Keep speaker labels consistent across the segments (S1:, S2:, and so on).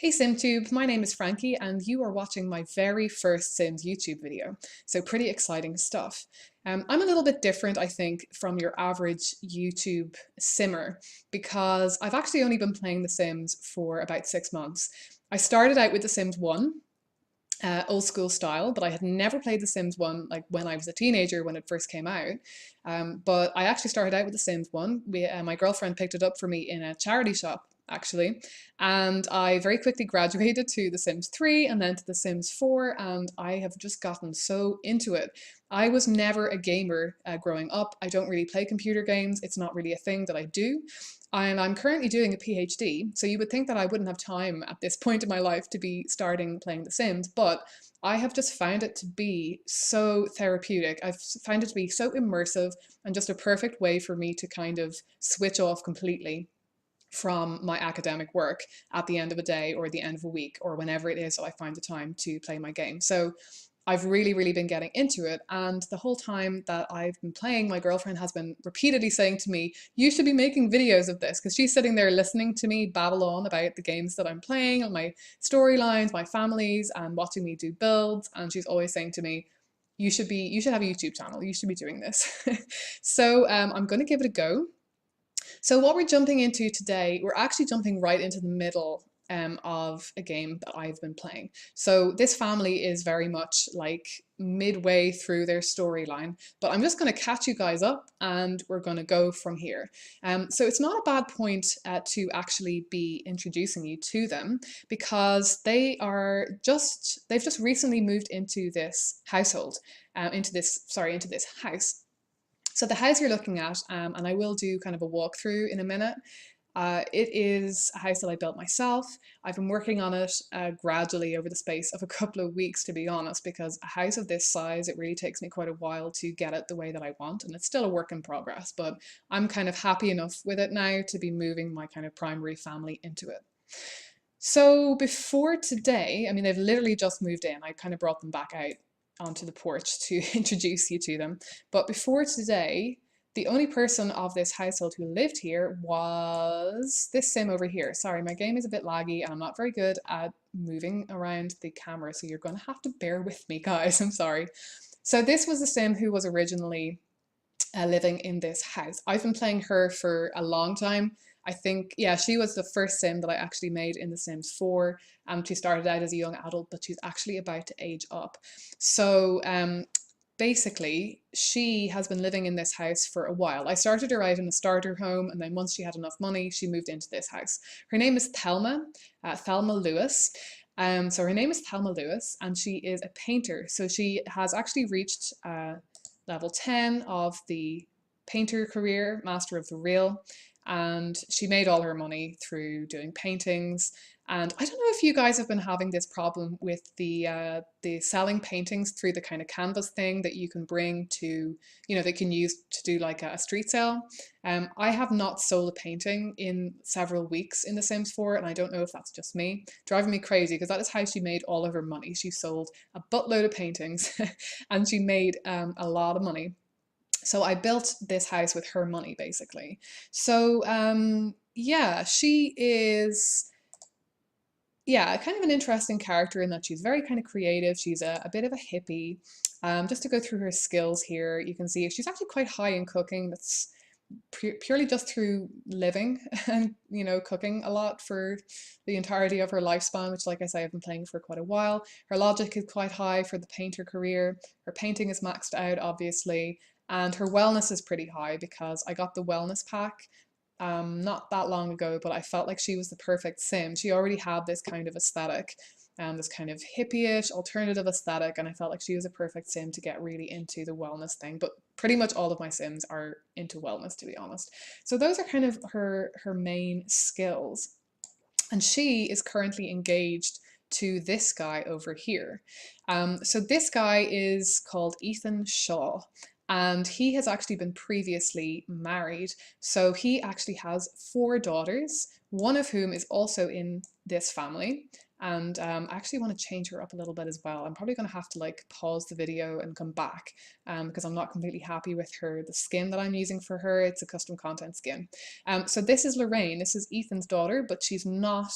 S1: Hey SimTube, my name is Frankie and you are watching my very first Sims YouTube video. So pretty exciting stuff. I'm a little bit different, I think, from your average YouTube Simmer because I've actually only been playing The Sims for about 6 months. I started out with The Sims 1, old school style, but I had never played The Sims 1 like when I was a teenager when it first came out. But I actually started out with The Sims 1. My girlfriend picked it up for me in a charity shop actually, and I very quickly graduated to The Sims 3 and then to The Sims 4, and I have just gotten so into it. I was never a gamer growing up. I don't really play computer games. It's not really a thing that I do. And I'm currently doing a PhD, so you would think that I wouldn't have time at this point in my life to be starting playing The Sims, but I have just found it to be so therapeutic. I've found it to be so immersive and just a perfect way for me to kind of switch off completely from my academic work at the end of a day or the end of a week or whenever it is that I find the time to play my game. So I've really been getting into it, and the whole time that I've been playing, my girlfriend has been repeatedly saying to me, you should be making videos of this, because she's sitting there listening to me babble on about the games that I'm playing and my storylines, my families, and watching me do builds, and she's always saying to me, you should have a YouTube channel, you should be doing this. So I'm going to give it a go. So what we're jumping into today, we're actually jumping right into the middle of a game that I've been playing. So this family is very much like midway through their storyline, but I'm just going to catch you guys up and we're going to go from here. So it's not a bad point to actually be introducing you to them, because they've just recently moved into this household, into this house. So the house you're looking at, and I will do kind of a walkthrough in a minute, it is a house that I built myself. I've been working on it gradually over the space of a couple of weeks, to be honest, because a house of this size, it really takes me quite a while to get it the way that I want, and it's still a work in progress, but I'm kind of happy enough with it now to be moving my kind of primary family into it. So before today, I mean, they've literally just moved in. I kind of brought them back out onto the porch to introduce you to them. But before today, the only person of this household who lived here was this sim over here. Sorry, my game is a bit laggy and I'm not very good at moving around the camera, so you're going to have to bear with me, guys. I'm sorry. So this was the sim who was originally living in this house. I've been playing her for a long time. I think, yeah, she was the first sim that I actually made in The Sims 4. She started out as a young adult, but she's actually about to age up. So basically, she has been living in this house for a while. I started her out in a starter home, and then once she had enough money, she moved into this house. Her name is Thelma, Thelma Lewis. So her name is Thelma Lewis, and she is a painter. So she has actually reached level 10 of the painter career, Master of the Real, and she made all her money through doing paintings. And I don't know if you guys have been having this problem with the selling paintings through the kind of canvas thing that you can bring to, they can use to do like a street sale. I have not sold a painting in several weeks in The Sims 4, and I don't know if that's just me. Driving me crazy, because that is how she made all of her money. She sold a buttload of paintings and she made a lot of money. So I built this house with her money, basically. So yeah, she is, yeah, kind of an interesting character in that she's very kind of creative. She's a bit of a hippie. Just to go through her skills here, you can see she's actually quite high in cooking. That's purely just through living and cooking a lot for the entirety of her lifespan, which, like I say, I've been playing for quite a while. Her logic is quite high for the painter career. Her painting is maxed out, obviously, and her wellness is pretty high because I got the wellness pack not that long ago, but I felt like she was the perfect sim. She already had this kind of aesthetic, this kind of hippie-ish alternative aesthetic, and I felt like she was a perfect sim to get really into the wellness thing. But pretty much all of my sims are into wellness, to be honest. So those are kind of her main skills. And she is currently engaged to this guy over here. So this guy is called Ethan Shaw, and he has actually been previously married. So he actually has 4 daughters, one of whom is also in this family. And I actually want to change her up a little bit as well. I'm probably going to have to like pause the video and come back because I'm not completely happy with the skin that I'm using for her. It's a custom content skin. So this is Lorraine. This is Ethan's daughter, but she's not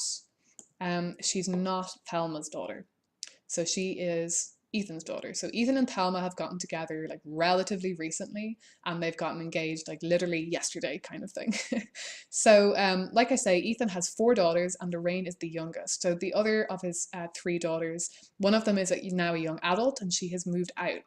S1: she's not Thelma's daughter. So she is Ethan's daughter. So Ethan and Thelma have gotten together like relatively recently, and they've gotten engaged like literally yesterday, kind of thing. So, like I say, Ethan has 4 daughters, and Lorraine is the youngest. So the other of his 3 daughters, one of them is now a young adult, and she has moved out.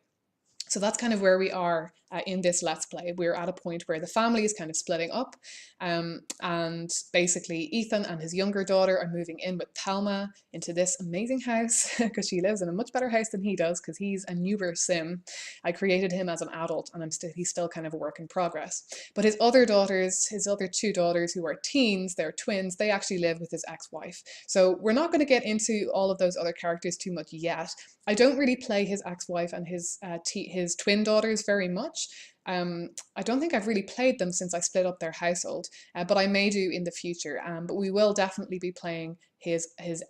S1: So that's kind of where we are in this Let's Play. We're at a point where the family is kind of splitting up, and basically Ethan and his younger daughter are moving in with Thelma into this amazing house because she lives in a much better house than he does because he's a newer sim. I created him as an adult, and he's still kind of a work in progress. But his other daughters, his other 2 daughters who are teens, they're twins, they actually live with his ex-wife. So we're not going to get into all of those other characters too much yet. I don't really play his ex-wife and his twin daughters very much. I don't think I've really played them since I split up their household, but I may do in the future. But we will definitely be playing his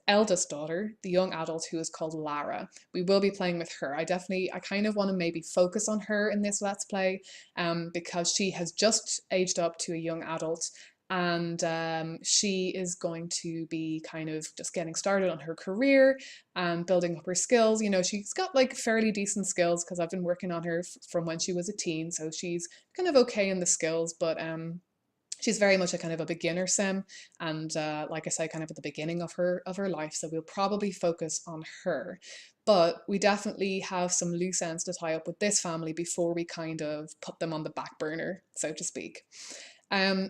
S1: eldest daughter, the young adult who is called Lara. We will be playing with her. I kind of want to maybe focus on her in this Let's Play, because she has just aged up to a young adult, and she is going to be kind of just getting started on her career and building up her skills. You know, she's got like fairly decent skills because I've been working on her from when she was a teen, so she's kind of okay in the skills, but she's very much a kind of a beginner sim, and like I say, kind of at the beginning of her life, so we'll probably focus on her. But we definitely have some loose ends to tie up with this family before we kind of put them on the back burner, so to speak.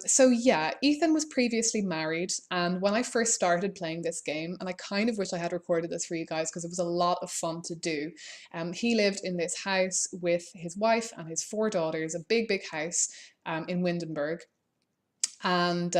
S1: So yeah, Ethan was previously married, and when I first started playing this game, and I kind of wish I had recorded this for you guys because it was a lot of fun to do, he lived in this house with his wife and his 4 daughters, a big, big house in Windenburg. And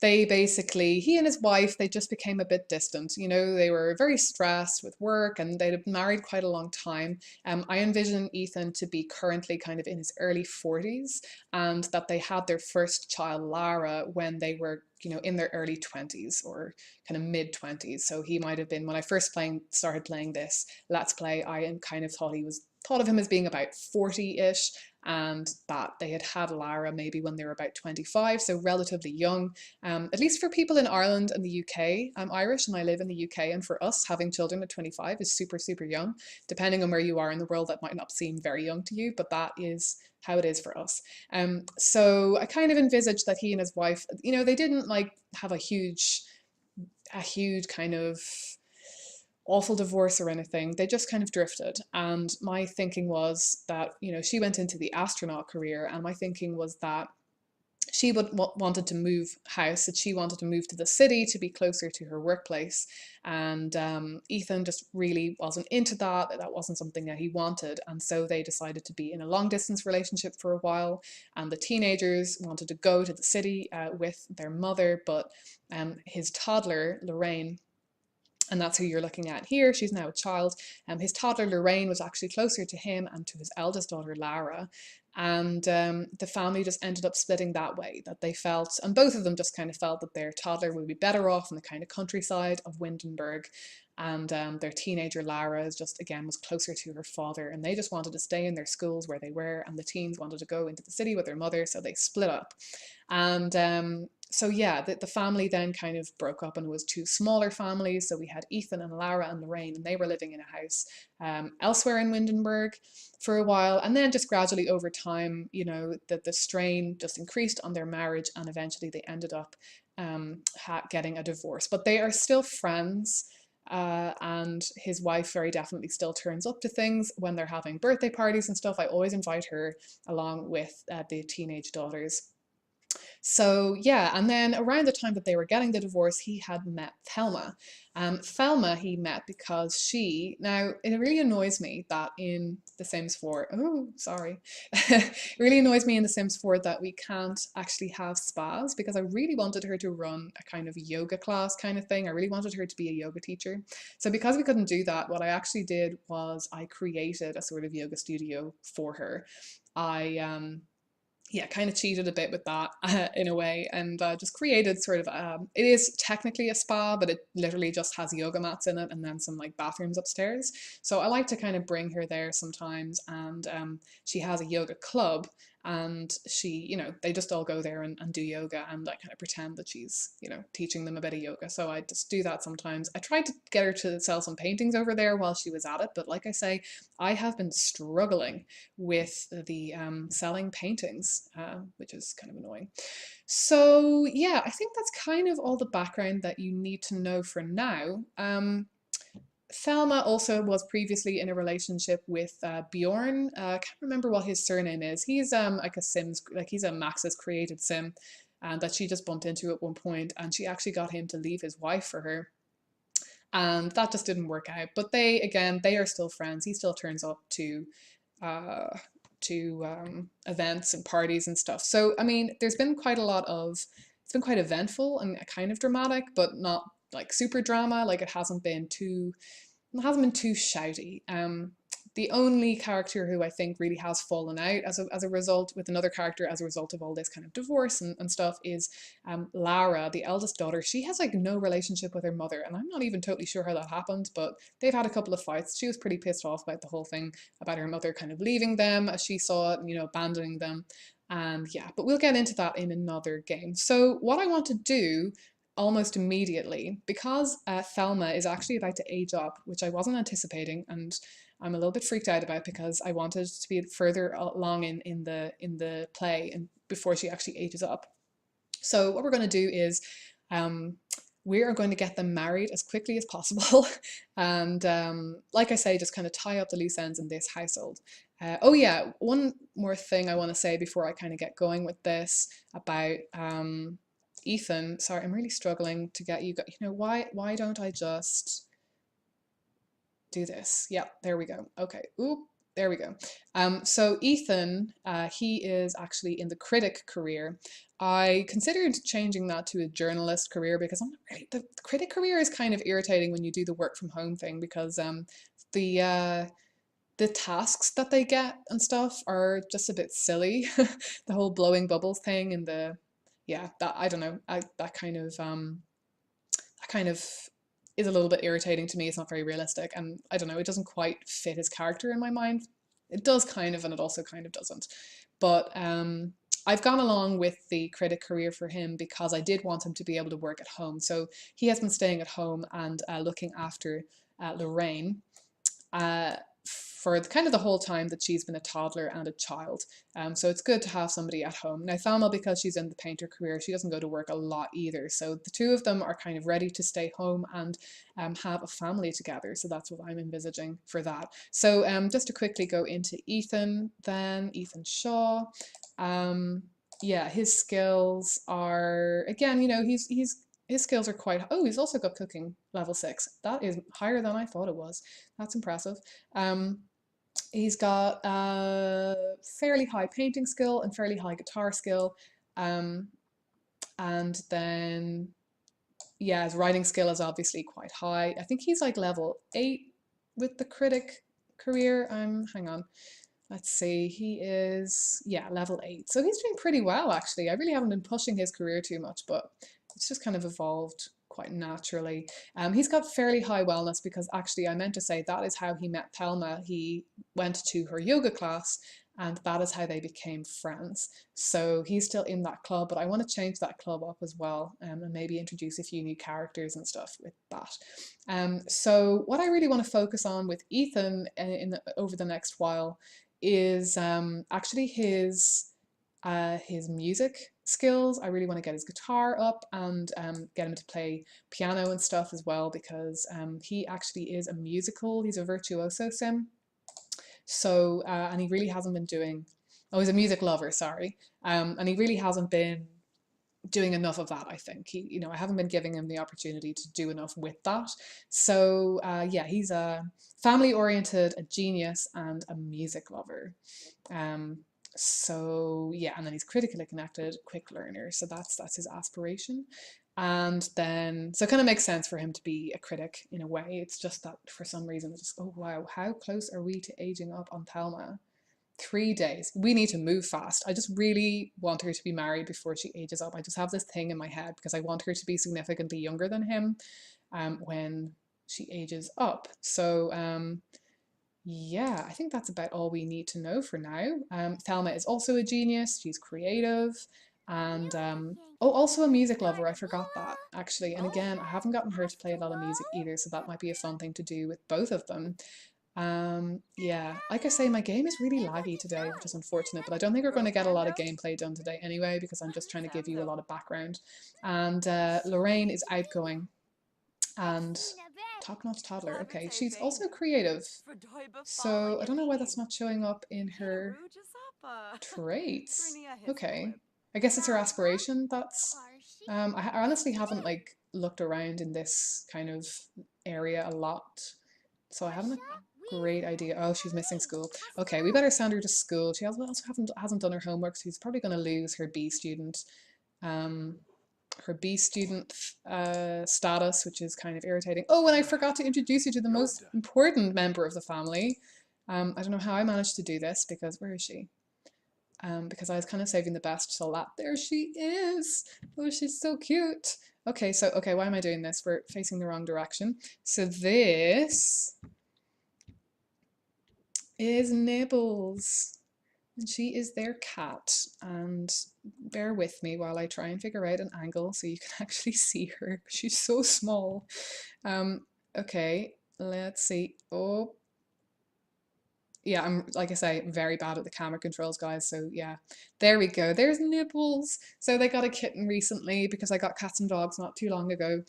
S1: he and his wife, they just became a bit distant. You know, they were very stressed with work, and they'd been married quite a long time. I envision Ethan to be currently kind of in his early 40s, and that they had their first child, Lara, when they were, you know, in their early 20s or kind of mid 20s. So he might have been, when I first started playing this Let's Play, I kind of thought of him as being about 40-ish, and that they had Lara maybe when they were about 25, so relatively young. At least for people in Ireland and the UK. I'm Irish and I live in the UK, and for us, having children at 25 is super, super young. Depending on where you are in the world, that might not seem very young to you, but that is how it is for us. So I kind of envisaged that he and his wife, you know, they didn't like have a huge kind of awful divorce or anything. They just kind of drifted. And my thinking was that, you know, she went into the astronaut career, and my thinking was that she wanted to move house, that she wanted to move to the city to be closer to her workplace. And Ethan just really wasn't into that. That wasn't something that he wanted. And so they decided to be in a long distance relationship for a while. And the teenagers wanted to go to the city with their mother, but his toddler, Lorraine, and that's who you're looking at here. She's now a child. His toddler Lorraine was actually closer to him and to his eldest daughter Lara. And the family just ended up splitting that way, that they felt, and both of them just kind of felt that their toddler would be better off in the kind of countryside of Windenburg. And their teenager Lara is just, again, was closer to her father, and they just wanted to stay in their schools where they were, and the teens wanted to go into the city with their mother, so they split up. And so yeah, the family then kind of broke up, and it was 2 smaller families. So we had Ethan and Lara and Lorraine, and they were living in a house elsewhere in Windenburg for a while. And then just gradually over time, you know, the strain just increased on their marriage, and eventually they ended up getting a divorce. But they are still friends. And his wife very definitely still turns up to things when they're having birthday parties and stuff. I always invite her along with the teenage daughters. So yeah, and then around the time that they were getting the divorce, he had met Thelma. Thelma he met because now it really annoys me that in The Sims 4, oh, sorry. It really annoys me in The Sims 4 that we can't actually have spas, because I really wanted her to run a kind of yoga class kind of thing. I really wanted her to be a yoga teacher. So because we couldn't do that, what I actually did was I created a sort of yoga studio for her. I yeah, kind of cheated a bit with that in a way, and just created sort of, it is technically a spa, but it literally just has yoga mats in it and then some like bathrooms upstairs. So I like to kind of bring her there sometimes, and she has a yoga club, and she, you know, they just all go there and do yoga, and I kind of pretend that she's, you know, teaching them a bit of yoga. So I just do that sometimes. I tried to get her to sell some paintings over there while she was at it, but like I say, I have been struggling with the selling paintings, which is kind of annoying. So yeah, I think that's kind of all the background that you need to know for now. Thelma also was previously in a relationship with Bjorn. I can't remember what his surname is. He's like a Sims, like he's a Max's created Sim, and that she just bumped into at one point, and she actually got him to leave his wife for her, and that just didn't work out. But they, again, they are still friends. He still turns up uh, to events and parties and stuff. So I mean, there's been quite a lot of, it's been quite eventful and kind of dramatic, but not like super drama. Like it hasn't been too shouty. The only character who I think really has fallen out as a result with another character as a result of all this kind of divorce and stuff is Lara, the eldest daughter. She has like no relationship with her mother, and I'm not even totally sure how that happened, but they've had a couple of fights. She was pretty pissed off about the whole thing, about her mother kind of leaving them as she saw it, you know, abandoning them. And yeah, but we'll get into that in another game. So what I want to do almost immediately, because Thelma is actually about to age up, which I wasn't anticipating, and I'm a little bit freaked out about because I wanted to be further along in the play and before she actually ages up. So what we're going to do is we are going to get them married as quickly as possible, and like I say, just kind of tie up the loose ends in this household. Oh yeah, one more thing I want to say before I kind of get going with this about Ethan. Sorry, I'm really struggling to get you. You know, why don't I just do this? Yeah, there we go. Okay. Oop. There we go. So Ethan, he is actually in the critic career. I considered changing that to a journalist career because I'm not really, the critic career is kind of irritating when you do the work from home thing, because the uh, the tasks that they get and stuff are just a bit silly. The whole blowing bubbles thing and the, yeah, that, I don't know, that kind of is a little bit irritating to me. It's not very realistic, and I don't know, it doesn't quite fit his character in my mind. It does kind of, and it also kind of doesn't. But I've gone along with the critic career for him because I did want him to be able to work at home. So he has been staying at home and looking after Lorraine. For kind of the whole time that she's been a toddler and a child. So it's good to have somebody at home. Now Thelma, because she's in the painter career, she doesn't go to work a lot either. So the two of them are kind of ready to stay home and have a family together. So that's what I'm envisaging for that. So just to quickly go into Ethan, then Ethan Shaw. Yeah, his skills are, again, you know, his skills are quite, oh, he's also got cooking level 6. That is higher than I thought it was. That's impressive. He's got fairly high painting skill and fairly high guitar skill. And then, yeah, his writing skill is obviously quite high. I think he's like level 8 with the critic career. Hang on. Let's see, he is, yeah, level 8. So he's doing pretty well, actually. I really haven't been pushing his career too much, but it's just kind of evolved quite naturally. He's got fairly high wellness because actually I meant to say that is how he met Thelma. He went to her yoga class and that is how they became friends. So he's still in that club, but I want to change that club up as well, and maybe introduce a few new characters and stuff with that. So what I really want to focus on with Ethan over the next while is actually his music skills. I really want to get his guitar up and get him to play piano and stuff as well, because he actually is a musical, he's a virtuoso sim. So, and he really hasn't been doing, oh, he's a music lover, sorry. And he really hasn't been doing enough of that, I think. He, you know, I haven't been giving him the opportunity to do enough with that. So yeah, he's a family oriented, a genius, and a music lover. So yeah, and then he's critically connected, quick learner. So that's his aspiration. And then, so it kind of makes sense for him to be a critic in a way. It's just that for some reason, it's just, oh wow, how close are we to aging up on Thelma? 3 days. We need to move fast. I just really want her to be married before she ages up. I just have this thing in my head because I want her to be significantly younger than him when she ages up. So yeah, I think that's about all we need to know for now. Thelma is also a genius. She's creative and oh, also a music lover. I forgot that actually. And again, I haven't gotten her to play a lot of music either, so that might be a fun thing to do with both of them. Yeah, like I say, my game is really laggy today, which is unfortunate, but I don't think we're going to get a lot of gameplay done today anyway, because I'm just trying to give you a lot of background. And Lorraine is outgoing and top-notch toddler. Okay, she's also creative. So I don't know why that's not showing up in her traits. Okay. I guess it's her aspiration that's I honestly haven't like looked around in this kind of area a lot. So I haven't a great idea. Oh, she's missing school. Okay, we better send her to school. She also hasn't done her homework, so she's probably going to lose her B student. Um, her B student status, which is kind of irritating. Oh, and I forgot to introduce you to the most important member of the family. I don't know how I managed to do this because where is she? Because I was kind of saving the best till that. There she is. Oh, she's so cute. Okay, so okay, why am I doing this? We're facing the wrong direction. So this is Nibbles. And she is their cat. And bear with me while I try and figure out an angle so you can actually see her. She's so small. Okay, let's see. Oh, yeah, I'm like I say, very bad at the camera controls, guys. So yeah, there we go. There's Nibbles. So they got a kitten recently because I got cats and dogs not too long ago,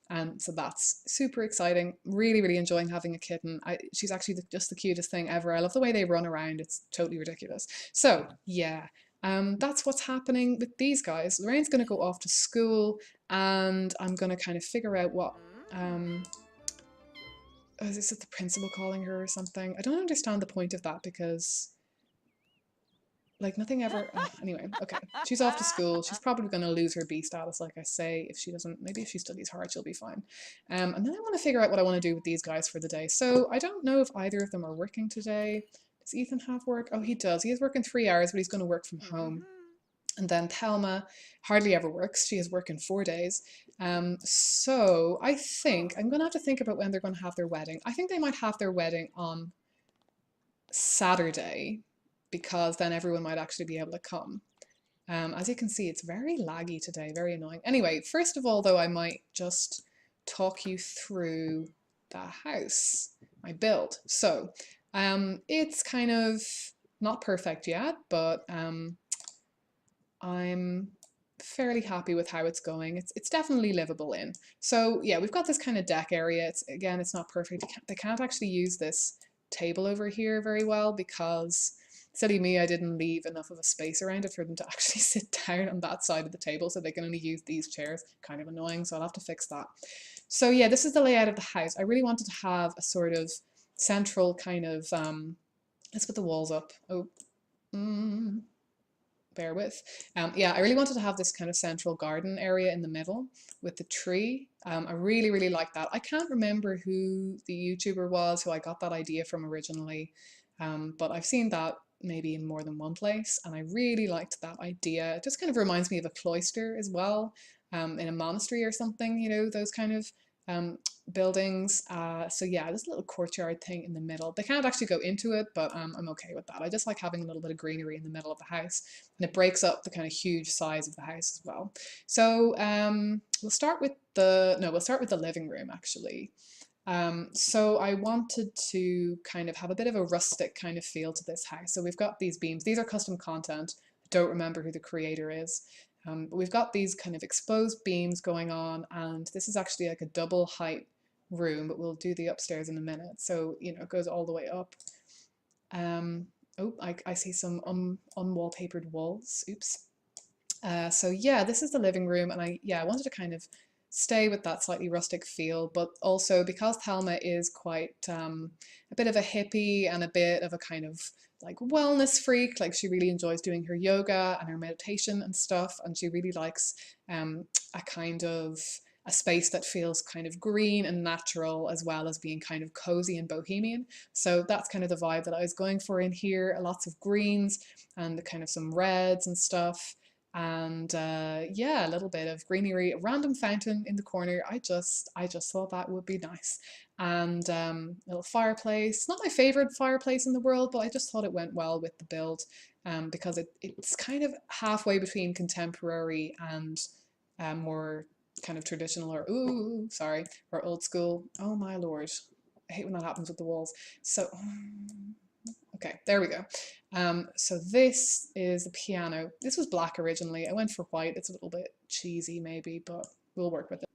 S1: and so that's super exciting. Really, really enjoying having a kitten. She's actually just the cutest thing ever. I love the way they run around. It's totally ridiculous. So yeah. That's what's happening with these guys. Lorraine's going to go off to school, and I'm going to kind of figure out what is this the principal calling her or something? I don't understand the point of that because like nothing ever anyway, okay. She's off to school. She's probably gonna lose her B status, like I say, if she doesn't maybe if she studies hard, she'll be fine. And then I want to figure out what I want to do with these guys for the day. So I don't know if either of them are working today. Does Ethan have work? Oh, he does. He is working 3 hours, but he's gonna work from home. And then Thelma hardly ever works. She is working 4 days. So I think I'm going to have to think about when they're going to have their wedding. I think they might have their wedding on Saturday because then everyone might actually be able to come. As you can see, it's very laggy today, very annoying. Anyway, first of all, though, I might just talk you through the house, my build. So it's kind of not perfect yet, but I'm fairly happy with how it's going. It's definitely livable in. So yeah, we've got this kind of deck area. It's not perfect. They can't actually use this table over here very well because silly me, I didn't leave enough of a space around it for them to actually sit down on that side of the table, so they can only use these chairs. Kind of annoying, so I'll have to fix that. So yeah, this is the layout of the house. I really wanted to have a sort of central kind of let's put the walls up. Oh, bear with. Yeah, I really wanted to have this kind of central garden area in the middle with the tree. I really, really like that. I can't remember who the YouTuber was who I got that idea from originally, but I've seen that maybe in more than one place, and I really liked that idea. It just kind of reminds me of a cloister as well, in a monastery or something, you know, those kind of um, buildings. So yeah, this little courtyard thing in the middle. They can't actually go into it, but I'm okay with that. I just like having a little bit of greenery in the middle of the house, and it breaks up the kind of huge size of the house as well. So we'll start with the living room actually. So I wanted to kind of have a bit of a rustic kind of feel to this house. So we've got these beams. These are custom content. I don't remember who the creator is. But we've got these kind of exposed beams going on, and this is actually like a double height room, but we'll do the upstairs in a minute. So, you know, it goes all the way up. Oh, I see some unwallpapered walls. Oops. So yeah, this is the living room, and I wanted to kind of stay with that slightly rustic feel, but also because Thelma is quite a bit of a hippie and a bit of a kind of like wellness freak, like she really enjoys doing her yoga and her meditation and stuff, and she really likes a kind of a space that feels kind of green and natural as well as being kind of cozy and bohemian. So that's kind of the vibe that I was going for in here. Lots of greens and kind of some reds and stuff. and yeah, a little bit of greenery, a random fountain in the corner. I just thought that would be nice. And a little fireplace. Not my favorite fireplace in the world, but I just thought it went well with the build, because it's kind of halfway between contemporary and more kind of traditional, or ooh, sorry, or old school. Oh my lord, I hate when that happens with the walls. So okay, there we go. So this is the piano. This was black originally. I went for white. It's a little bit cheesy maybe, but we'll work with it.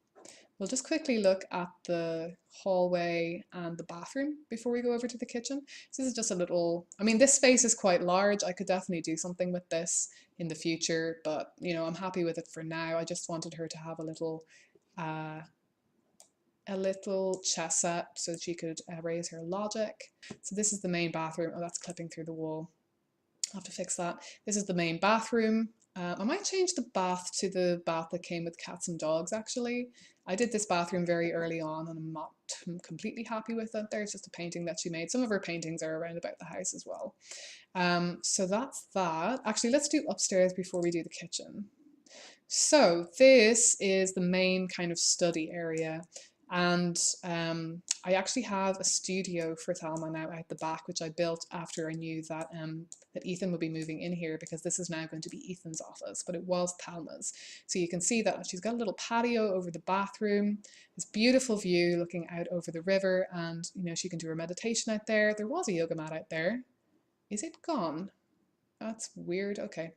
S1: We'll just quickly look at the hallway and the bathroom before we go over to the kitchen. So this is just a little, I mean, this space is quite large. I could definitely do something with this in the future, but you know, I'm happy with it for now. I just wanted her to have uh, a little chess set so that she could raise her logic. So this is the main bathroom. Oh, that's clipping through the wall. I'll have to fix that. This is the main bathroom. I might change the bath to the bath that came with cats and dogs, actually. I did this bathroom very early on and I'm not completely happy with it. There's just a painting that she made. Some of her paintings are around about the house as well. So that's that. Actually, let's do upstairs before we do the kitchen. So this is the main kind of study area. And I actually have a studio for Thelma now out the back, which I built after I knew that that Ethan would be moving in here, because this is now going to be Ethan's office, but it was Thelma's. So you can see that she's got a little patio over the bathroom, this beautiful view looking out over the river, and you know, she can do her meditation out there. There was a yoga mat out there. Is it gone? That's weird. Okay.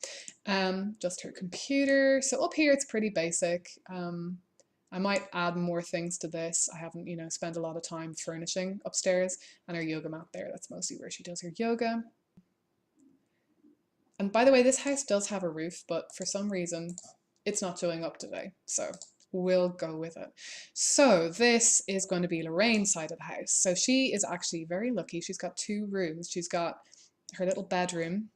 S1: Just her computer. So up here it's pretty basic. I might add more things to this. I haven't, you know, spent a lot of time furnishing upstairs, and her yoga mat there. That's mostly where she does her yoga. And by the way, this house does have a roof, but for some reason it's not showing up today. So we'll go with it. So this is going to be Lorraine's side of the house. So she is actually very lucky. She's got two rooms. She's got her little bedroom.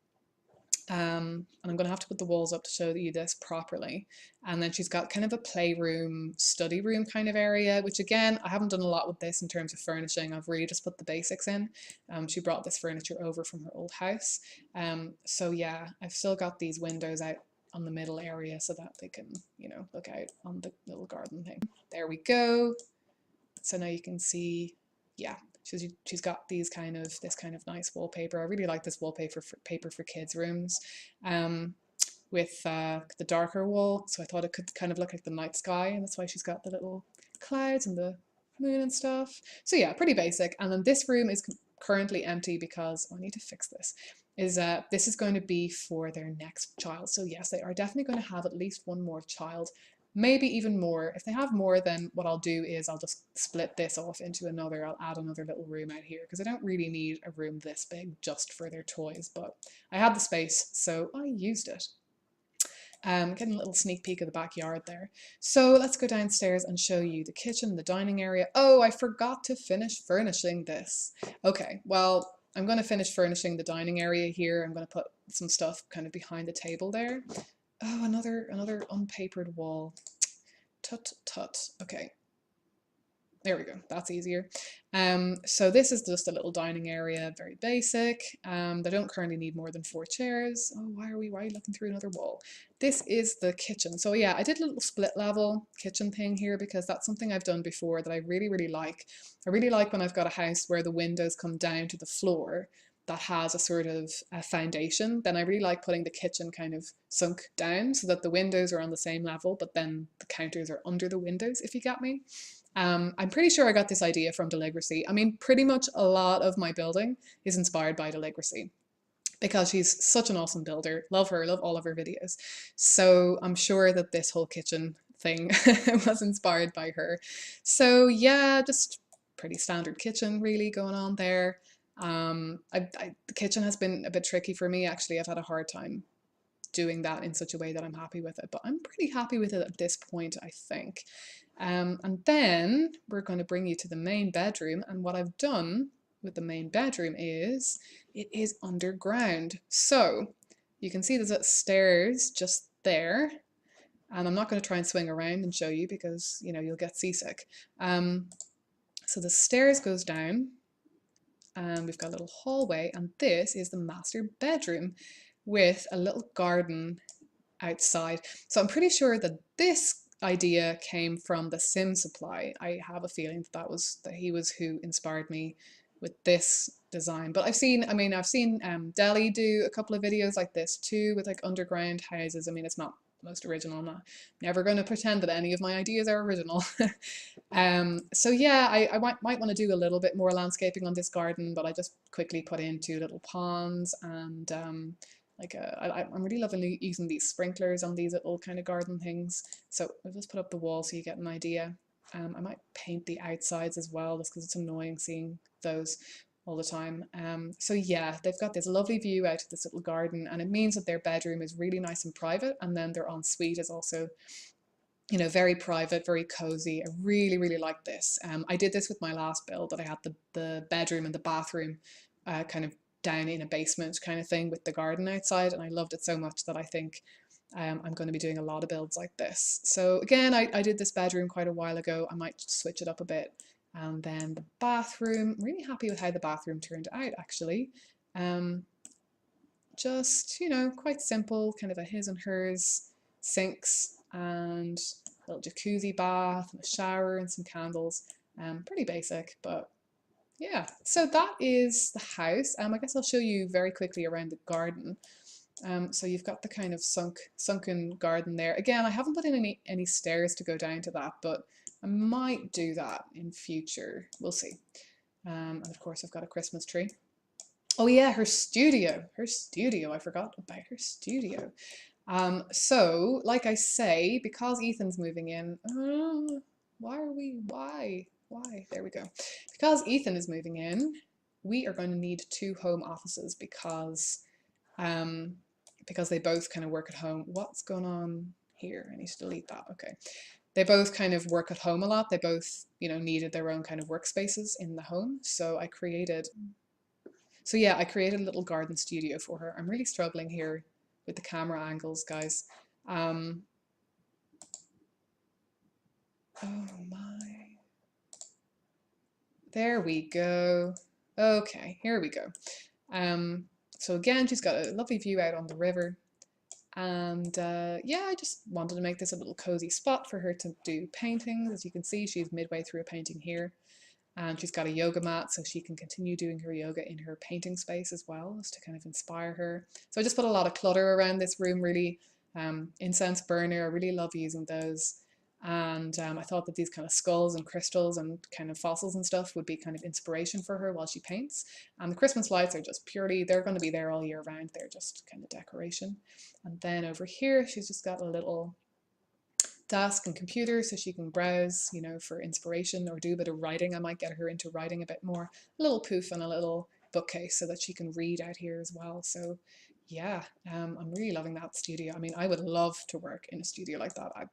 S1: And I'm going to have to put the walls up to show you this properly. And then she's got kind of a playroom, study room kind of area, which again, I haven't done a lot with this in terms of furnishing. I've really just put the basics in. She brought this furniture over from her old house. So yeah, I've still got these windows out on the middle area so that they can, you know, look out on the little garden thing. There we go. So now you can see, yeah, she's got this kind of nice wallpaper. I really like this wallpaper for kids' rooms, with the darker wall. So I thought it could kind of look like the night sky, and that's why she's got the little clouds and the moon and stuff. So yeah, pretty basic. And then this room is currently empty because I need to fix this. This is going to be for their next child. So yes, they are definitely going to have at least one more child. Maybe even more. If they have more, then what I'll do is I'll just split this off into another. I'll add another little room out here because I don't really need a room this big just for their toys, but I had the space, so I used it. Getting a little sneak peek of the backyard there. So let's go downstairs and show you the kitchen, the dining area. Oh, I forgot to finish furnishing this. Okay, well, I'm going to finish furnishing the dining area here. I'm going to put some stuff kind of behind the table there. Oh, another unpapered wall. Tut tut. Okay. There we go. That's easier. So this is just a little dining area, very basic. They don't currently need more than 4 chairs. Oh, why are you looking through another wall? This is the kitchen. So yeah, I did a little split level kitchen thing here because that's something I've done before that I really, really like. I really like when I've got a house where the windows come down to the floor that has a sort of a foundation. Then I really like putting the kitchen kind of sunk down so that the windows are on the same level, but then the counters are under the windows, if you get me. I'm pretty sure I got this idea from Deligracy. I mean, pretty much a lot of my building is inspired by Deligracy because she's such an awesome builder. Love her, love all of her videos. So I'm sure that this whole kitchen thing was inspired by her. So yeah, just pretty standard kitchen really going on there. The kitchen has been a bit tricky for me actually. I've had a hard time doing that in such a way that I'm happy with it, but I'm pretty happy with it at this point, I think. And then we're going to bring you to the main bedroom, and what I've done with the main bedroom is it is underground. So you can see there's stairs just there, and I'm not going to try and swing around and show you because you know you'll get seasick. So the stairs goes down, and we've got a little hallway, and this is the master bedroom with a little garden outside. So I'm pretty sure that this idea came from the Sim Supply. I have a feeling that he was who inspired me with this design. But I've seen Deli do a couple of videos like this too, with like underground houses. I mean, it's not the most original. I'm not never going to pretend that any of my ideas are original. So yeah, I might want to do a little bit more landscaping on this garden, but I just quickly put in 2 little ponds and I'm really loving using these sprinklers on these little kind of garden things. So I'll just put up the wall so you get an idea. I might paint the outsides as well, just because it's annoying seeing those all the time. So yeah, they've got this lovely view out of this little garden, and it means that their bedroom is really nice and private, and then their ensuite is also, you know, very private, very cozy. I really, really like this. I did this with my last build, that I had the bedroom and the bathroom kind of down in a basement kind of thing with the garden outside, and I loved it so much that I think I'm going to be doing a lot of builds like this. So again, I did this bedroom quite a while ago. I might switch it up a bit. And then the bathroom, I'm really happy with how the bathroom turned out actually. Just, you know, quite simple, kind of a his and hers, sinks and a little jacuzzi bath and a shower and some candles. Pretty basic, but yeah. So that is the house. I guess I'll show you very quickly around the garden. So you've got the kind of sunken garden there. Again, I haven't put in any stairs to go down to that, but I might do that in future. We'll see. And of course, I've got a Christmas tree. Oh yeah, her studio. Her studio. I forgot about her studio. So, like I say, because Ethan's moving in, why? There we go. Because Ethan is moving in, we are going to need 2 home offices because they both kind of work at home. What's going on here? I need to delete that. Okay. They both kind of work at home a lot. They both, you know, needed their own kind of workspaces in the home. So I created a little garden studio for her. I'm really struggling here with the camera angles, guys. Oh my. There we go. Okay, here we go. So again, she's got a lovely view out on the river. And yeah, I just wanted to make this a little cozy spot for her to do paintings. As you can see, she's midway through a painting here. And she's got a yoga mat, so she can continue doing her yoga in her painting space as well, just to kind of inspire her. So I just put a lot of clutter around this room, really. Incense burner, I really love using those. And I thought that these kind of skulls and crystals and kind of fossils and stuff would be kind of inspiration for her while she paints. And the Christmas lights are just purely, they're going to be there all year round. They're just kind of decoration. And then over here, she's just got a little desk and computer so she can browse, you know, for inspiration or do a bit of writing. I might get her into writing a bit more. A little poof and a little bookcase so that she can read out here as well. So yeah, I'm really loving that studio. I mean, I would love to work in a studio like that. I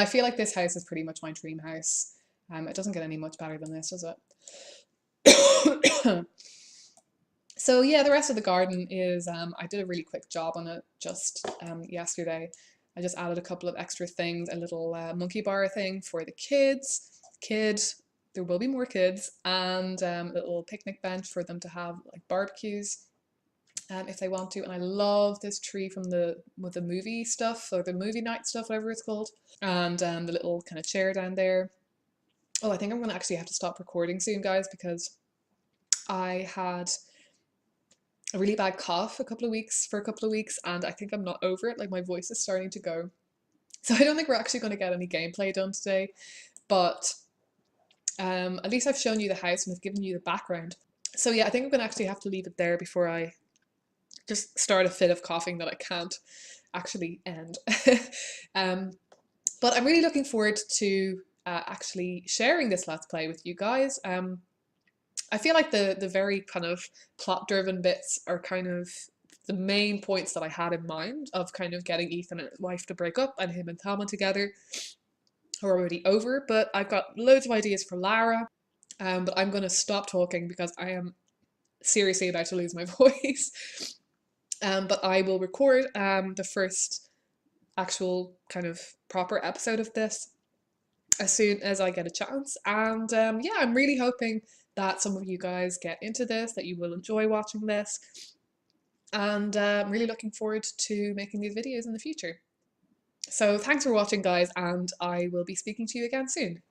S1: feel like this house is pretty much my dream house. It doesn't get any much better than this, does it? So yeah, the rest of the garden is, I did a really quick job on it just yesterday. I just added a couple of extra things, a little monkey bar thing for the kids. There will be more kids, and a little picnic bench for them to have like barbecues if they want to. And I love this tree from the movie stuff, or the movie night stuff, whatever it's called. And the little kind of chair down there. Oh, I think I'm gonna actually have to stop recording soon, guys, because I had a really bad cough for a couple of weeks, and I think I'm not over it. Like, my voice is starting to go. So I don't think we're actually going to get any gameplay done today, but at least I've shown you the house and I've given you the background. So yeah, I think I'm going to actually have to leave it there before I just start a fit of coughing that I can't actually end. But I'm really looking forward to actually sharing this Let's Play with you guys. I feel like the very kind of plot-driven bits are kind of the main points that I had in mind of kind of getting Ethan and his wife to break up and him and Thelma together are already over, but I've got loads of ideas for Lara, but I'm going to stop talking because I am seriously about to lose my voice. But I will record the first actual kind of proper episode of this as soon as I get a chance, and yeah, I'm really hoping that some of you guys get into this, that you will enjoy watching this. and I'm really looking forward to making these videos in the future. So thanks for watching, guys, and I will be speaking to you again soon.